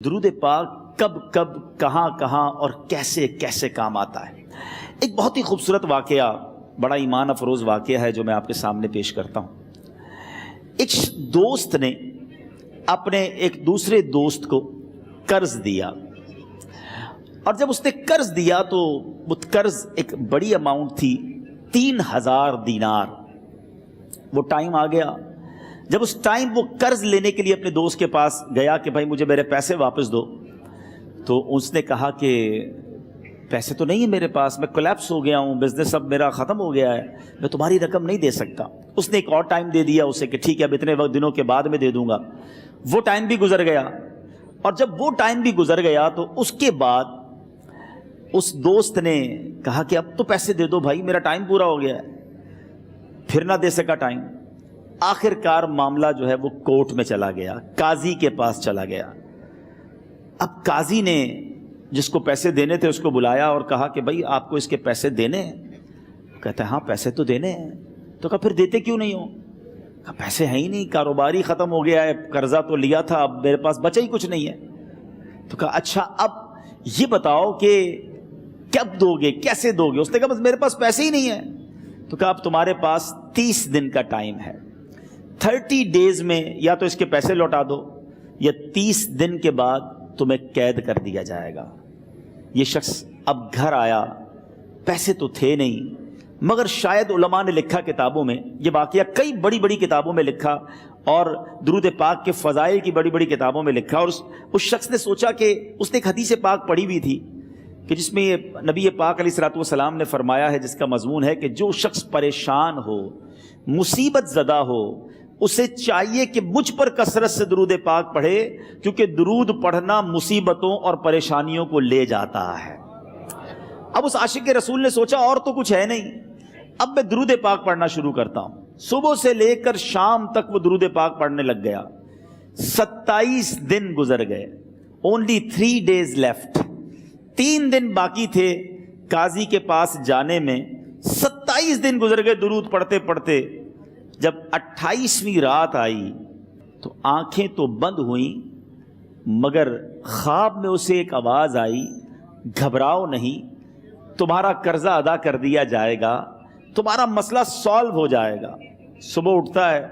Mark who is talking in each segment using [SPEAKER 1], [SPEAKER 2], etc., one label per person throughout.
[SPEAKER 1] درود پاک کب کب کہاں کہاں اور کیسے کیسے کام آتا ہے۔ ایک بہت ہی خوبصورت واقعہ، بڑا ایمان افروز واقعہ ہے جو میں آپ کے سامنے پیش کرتا ہوں۔ ایک دوست نے اپنے ایک دوسرے دوست کو قرض دیا، اور جب اس نے قرض دیا تو وہ قرض ایک بڑی اماؤنٹ تھی، 3000 دینار۔ وہ ٹائم آ گیا جب اس ٹائم وہ قرض لینے کے لیے اپنے دوست کے پاس گیا کہ بھائی مجھے میرے پیسے واپس دو، تو اس نے کہا کہ پیسے تو نہیں ہے میرے پاس، میں کولیپس ہو گیا ہوں، بزنس اب میرا ختم ہو گیا ہے، میں تمہاری رقم نہیں دے سکتا۔ اس نے ایک اور ٹائم دے دیا اسے کہ ٹھیک ہے اب اتنے وقت دنوں کے بعد میں دے دوں گا۔ وہ ٹائم بھی گزر گیا، اور جب وہ ٹائم بھی گزر گیا تو اس کے بعد اس دوست نے کہا کہ اب تو پیسے دے دو بھائی، میرا ٹائم پورا ہو گیا ہے۔ پھر نہ دے سکا ٹائم۔ آخر کار معاملہ جو ہے وہ کورٹ میں چلا گیا، قاضی کے پاس چلا گیا۔ اب قاضی نے جس کو پیسے دینے تھے اس کو بلایا اور کہا کہ بھائی آپ کو اس کے پیسے دینے ہیں؟ کہتا ہے ہاں پیسے تو دینے ہیں۔ تو کہا پھر دیتے کیوں نہیں ہو؟ کہا پیسے ہیں ہی نہیں، کاروبار ہی ختم ہو گیا ہے، قرضہ تو لیا تھا، اب میرے پاس بچا ہی کچھ نہیں ہے۔ تو کہا اچھا اب یہ بتاؤ کہ کب دو گے، کیسے دو گے؟ اس نے کہا بس میرے پاس پیسے ہی نہیں ہیں۔ تو کہا اب تمہارے پاس 30 دن کا ٹائم ہے، 30 ڈیز میں یا تو اس کے پیسے لوٹا دو یا 30 دن کے بعد تمہیں قید کر دیا جائے گا۔ یہ شخص اب گھر آیا، پیسے تو تھے نہیں، مگر شاید علماء نے لکھا کتابوں میں، یہ واقعہ کئی بڑی بڑی کتابوں میں لکھا اور درود پاک کے فضائل کی بڑی بڑی کتابوں میں لکھا، اور اس شخص نے سوچا کہ اس نے ایک حدیث پاک پڑھی ہوئی تھی کہ جس میں نبی پاک علیہ الصلوۃ والسلام نے فرمایا ہے، جس کا مضمون ہے کہ جو شخص پریشان ہو، مصیبت زدہ ہو، اسے چاہیے کہ مجھ پر کثرت سے درود پاک پڑھے، کیونکہ درود پڑھنا مصیبتوں اور پریشانیوں کو لے جاتا ہے۔ اب اس عاشق رسول نے سوچا اور تو کچھ ہے نہیں، اب میں درود پاک پڑھنا شروع کرتا ہوں۔ صبح سے لے کر شام تک وہ درود پاک پڑھنے لگ گیا۔ 27 دن گزر گئے، only 3 days left، 3 دن باقی تھے قاضی کے پاس جانے میں۔ 27 دن گزر گئے درود پڑھتے پڑھتے۔ جب 28ویں رات آئی تو آنکھیں تو بند ہوئیں، مگر خواب میں اسے ایک آواز آئی، گھبراؤ نہیں، تمہارا قرضہ ادا کر دیا جائے گا، تمہارا مسئلہ سالو ہو جائے گا۔ صبح اٹھتا ہے،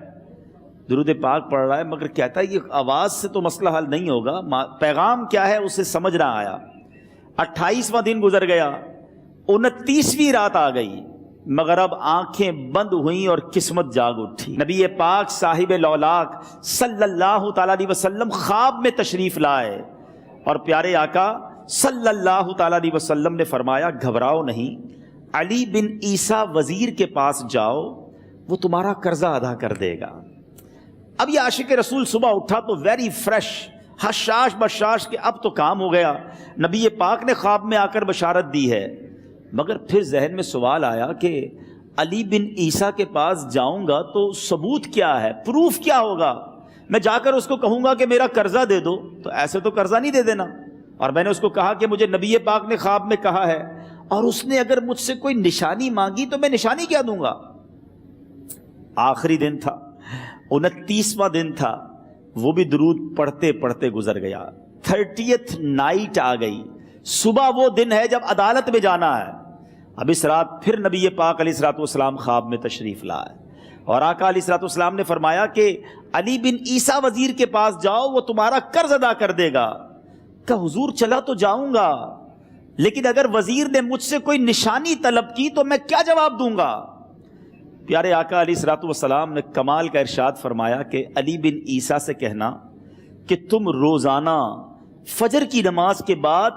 [SPEAKER 1] درود پاک پڑھ رہا ہے، مگر کہتا ہے یہ آواز سے تو مسئلہ حل نہیں ہوگا، پیغام کیا ہے اسے سمجھ نہ آیا۔ 28واں دن گزر گیا، 29ویں رات آ گئی، مگر اب آنکھیں بند ہوئیں اور قسمت جاگ اٹھی۔ نبی پاک صاحب لولاک صلی اللہ تعالیٰ علیہ وسلم خواب میں تشریف لائے، اور پیارے آقا صلی اللہ تعالیٰ علیہ وسلم نے فرمایا گھبراؤ نہیں، علی بن عیسیٰ وزیر کے پاس جاؤ، وہ تمہارا قرضہ ادا کر دے گا۔ اب یہ عاشق رسول صبح اٹھا تو ویری فریش، حشاش بشاش کہ اب تو کام ہو گیا، نبی پاک نے خواب میں آ کر بشارت دی ہے۔ مگر پھر ذہن میں سوال آیا کہ علی بن عیسیٰ کے پاس جاؤں گا تو ثبوت کیا ہے، پروف کیا ہوگا؟ میں جا کر اس کو کہوں گا کہ میرا قرضہ دے دو، تو ایسے تو قرضہ نہیں دے دینا، اور میں نے اس کو کہا کہ مجھے نبی پاک نے خواب میں کہا ہے، اور اس نے اگر مجھ سے کوئی نشانی مانگی تو میں نشانی کیا دوں گا؟ آخری دن تھا، 29واں دن تھا، وہ بھی درود پڑھتے پڑھتے گزر گیا۔ 30th نائٹ آ گئی، صبح وہ دن ہے جب عدالت میں جانا ہے۔ اب اس رات پھر نبی پاک علیہ الصلوۃ والسلام خواب میں تشریف لائے، اور آقا علیہ الصلوۃ والسلام نے فرمایا کہ علی بن عیسیٰ وزیر کے پاس جاؤ، وہ تمہارا قرض ادا کر دے گا۔ کہ حضور چلا تو جاؤں گا، لیکن اگر وزیر نے مجھ سے کوئی نشانی طلب کی تو میں کیا جواب دوں گا؟ پیارے آقا علیہ الصلوۃ والسلام نے کمال کا ارشاد فرمایا کہ علی بن عیسیٰ سے کہنا کہ تم روزانہ فجر کی نماز کے بعد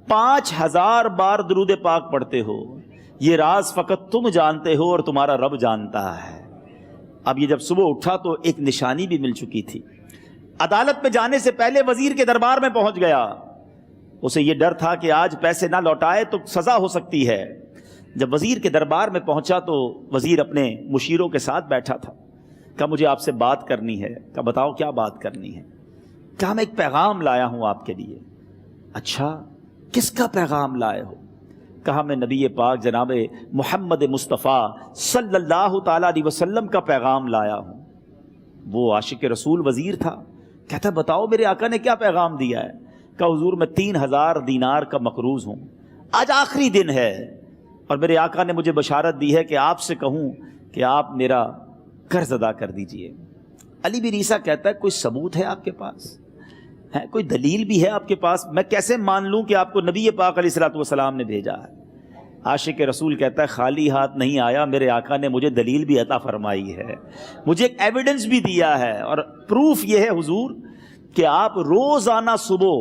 [SPEAKER 1] 5000 بار درود پاک پڑھتے ہو، یہ راز فقط تم جانتے ہو اور تمہارا رب جانتا ہے۔ اب یہ جب صبح اٹھا تو ایک نشانی بھی مل چکی تھی۔ عدالت میں جانے سے پہلے وزیر کے دربار میں پہنچ گیا، اسے یہ ڈر تھا کہ آج پیسے نہ لوٹائے تو سزا ہو سکتی ہے۔ جب وزیر کے دربار میں پہنچا تو وزیر اپنے مشیروں کے ساتھ بیٹھا تھا۔ کہا مجھے آپ سے بات کرنی ہے۔ کہا بتاؤ کیا بات کرنی ہے؟ کہا میں ایک پیغام لایا ہوں آپ کے لیے۔ اچھا کس کا پیغام لائے ہو؟ کہا میں نبی پاک جناب محمد مصطفیٰ صلی اللہ تعالیٰ علیہ وسلم کا پیغام لایا ہوں۔ وہ عاشق رسول وزیر تھا، کہتا بتاؤ میرے آقا نے کیا پیغام دیا ہے؟ کہ حضور میں 3000 دینار کا مقروض ہوں، آج آخری دن ہے اور میرے آقا نے مجھے بشارت دی ہے کہ آپ سے کہوں کہ آپ میرا قرض ادا کر دیجئے۔ علی بن عیسیٰ کہتا ہے کوئی ثبوت ہے آپ کے پاس؟ ہے کوئی دلیل بھی ہے آپ کے پاس؟ میں کیسے مان لوں کہ آپ کو نبی پاک علیہ الصلوۃ والسلام نے بھیجا ہے؟ عاشق رسول کہتا ہے خالی ہاتھ نہیں آیا، میرے آقا نے مجھے دلیل بھی عطا فرمائی ہے، مجھے ایک ایویڈنس بھی دیا ہے، اور پروف یہ ہے حضور کہ آپ روزانہ صبح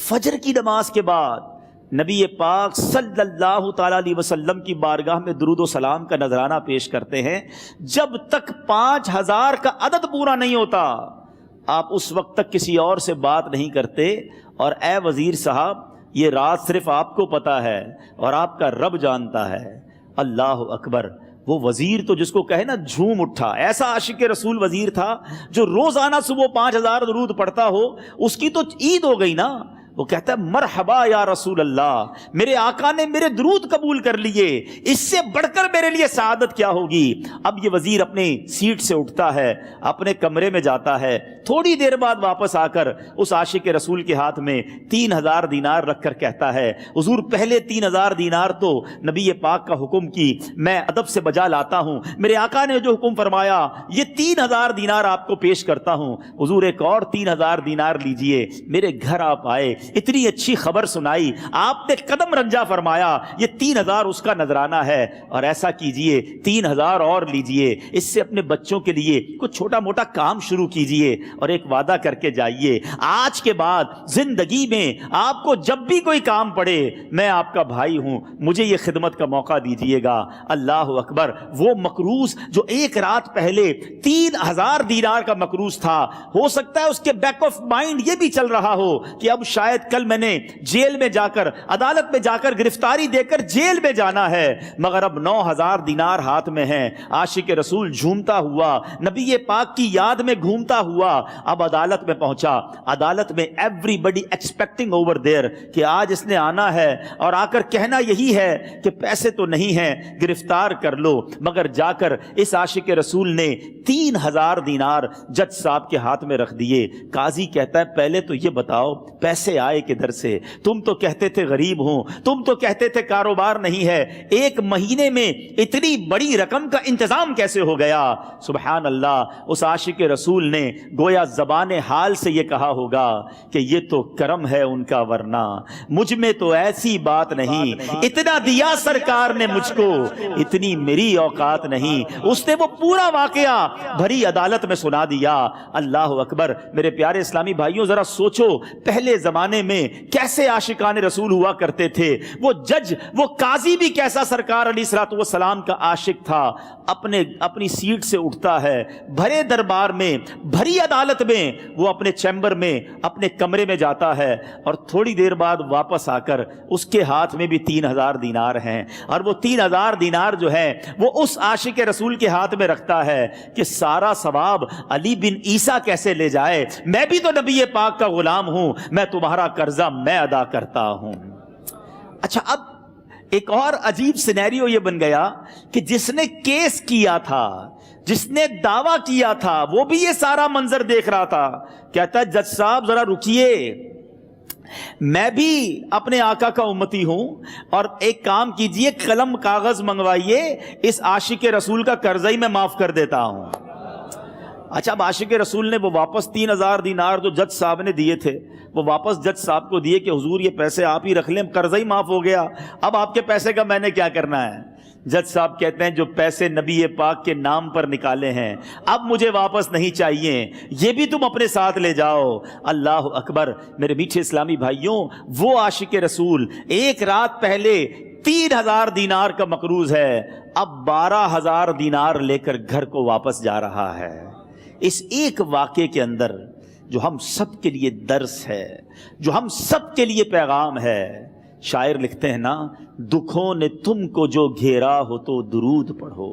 [SPEAKER 1] فجر کی نماز کے بعد نبی پاک صلی اللہ تعالیٰ علیہ وسلم کی بارگاہ میں درود و سلام کا نذرانہ پیش کرتے ہیں۔ جب تک 5000 کا عدد پورا نہیں ہوتا آپ اس وقت تک کسی اور سے بات نہیں کرتے، اور اے وزیر صاحب یہ راز صرف آپ کو پتہ ہے اور آپ کا رب جانتا ہے۔ اللہ اکبر۔ وہ وزیر تو جس کو کہے نا جھوم اٹھا، ایسا عاشق رسول وزیر تھا جو روزانہ صبح 5000 درود پڑھتا ہو، اس کی تو عید ہو گئی نا۔ وہ کہتا ہے مرحبا یا رسول اللہ، میرے آقا نے میرے درود قبول کر لیے، اس سے بڑھ کر میرے لیے سعادت کیا ہوگی۔ اب یہ وزیر اپنی سیٹ سے اٹھتا ہے، اپنے کمرے میں جاتا ہے، تھوڑی دیر بعد واپس آ کر اس عاشق رسول کے ہاتھ میں 3000 دینار رکھ کر کہتا ہے حضور پہلے 3000 دینار تو نبی پاک کا حکم کی میں ادب سے بجا لاتا ہوں، میرے آقا نے جو حکم فرمایا یہ 3000 دینار آپ کو پیش کرتا ہوں، حضور ایک اور 3000 دینار لیجئے۔ میرے گھر آپ آئے، اتنی اچھی خبر سنائی، آپ نے قدم رنجا فرمایا، یہ 3000 اس کا نذرانہ ہے، اور ایسا کیجئے 3000 اور لیجئے، اس سے اپنے بچوں کے لیے کچھ چھوٹا موٹا کام شروع کیجئے، اور ایک وعدہ کر کے جائیے آج کے بعد زندگی میں آپ کو جب بھی کوئی کام پڑے میں آپ کا بھائی ہوں، مجھے یہ خدمت کا موقع دیجئے گا۔ اللہ اکبر۔ وہ مقروض جو ایک رات پہلے 3000 دینار کا مقروض تھا، ہو سکتا ہے اس کے بیک آف مائنڈ یہ بھی چل رہا ہو کہ اب شاید کل میں نے جیل میں جا کر عدالت میں جا کر گرفتاری دے کر جیل میں جانا ہے، مگر اب 9000 دینار ہاتھ میں ہیں۔ عاشق رسول جھومتا ہوا نبی پاک کی یاد میں گھومتا ہوا اب عدالت میں پہنچا۔ عدالت میں everybody expecting over there کہ آج اس نے آنا ہے اور آ کر کہنا یہی ہے کہ پیسے تو نہیں ہیں، گرفتار کر لو، مگر جا کر اس عاشق رسول نے 3000 دینار جج صاحب کے ہاتھ میں رکھ دیے۔ قاضی کہتا ہے پہلے تو یہ بتاؤ پیسے آئے کدھر سے؟ تم تو کہتے تھے غریب ہوں، تم تو کہتے تھے کاروبار نہیں ہے، ایک مہینے میں اتنی بڑی رقم کا انتظام کیسے ہو گیا؟ سبحان اللہ۔ اس عاشق رسول نے گویا زبان حال سے یہ کہا ہوگا کہ یہ تو کرم ہے ان کا، ورنہ مجھ میں تو ایسی بات نہیں، اتنا دیا سرکار نے مجھ کو، اتنی میری اوقات نہیں۔ اس نے وہ پورا واقعہ بھری عدالت میں سنا دیا۔ اللہ اکبر۔ میرے پیارے اسلامی بھائیوں ذرا سوچو پہلے زمانے میں کیسے عاشقان رسول ہوا کرتے تھے، وہ جج وہ قاضی بھی کیسا سرکار علیہ الصلوۃ والسلام کا عاشق تھا۔ اپنی سیٹ سے اٹھتا ہے، بھرے دربار میں بھری عدالت میں وہ اپنے چیمبر میں اپنے کمرے میں جاتا ہے، اور تھوڑی دیر بعد واپس آ کر اس کے ہاتھ میں بھی 3000 دینار ہیں، اور وہ 3000 دینار جو ہے وہ اس عاشق رسول کے ہاتھ میں رکھتا ہے کہ سارا ثواب علی بن عیسیٰ کیسے لے جائے، میں بھی تو نبی پاک کا غلام ہوں، میں تمہارا قرضہ میں ادا کرتا ہوں۔ اچھا اب ایک اور عجیب سینیریو یہ بن گیا کہ جس نے کیس کیا تھا، جس نے دعویٰ کیا تھا، وہ بھی یہ سارا منظر دیکھ رہا تھا۔ کہتا ہے جج صاحب ذرا رکیے، میں بھی اپنے آقا کا امتی ہوں، اور ایک کام کیجئے قلم کاغذ منگوائیے، اس عاشق رسول کا قرضہ ہی میں معاف کر دیتا ہوں۔ اچھا اب عاشق رسول نے وہ واپس 3000 دینار جو جج صاحب نے دیے تھے وہ واپس جج صاحب کو دیے کہ حضور یہ پیسے آپ ہی رکھ لیں، قرضہ ہی معاف ہو گیا، اب آپ کے پیسے کا میں نے کیا کرنا ہے؟ جج صاحب کہتے ہیں جو پیسے نبی پاک کے نام پر نکالے ہیں اب مجھے واپس نہیں چاہیے، یہ بھی تم اپنے ساتھ لے جاؤ۔ اللہ اکبر۔ میرے میٹھے اسلامی بھائیوں، وہ عاشق رسول ایک رات پہلے 3000 دینار کا مقروض ہے، اب 12000 دینار لے کر گھر کو واپس جا رہا ہے۔ اس ایک واقعے کے اندر جو ہم سب کے لیے درس ہے، جو ہم سب کے لیے پیغام ہے، شاعر لکھتے ہیں نا، دکھوں نے تم کو جو گھیرا ہو تو درود پڑھو،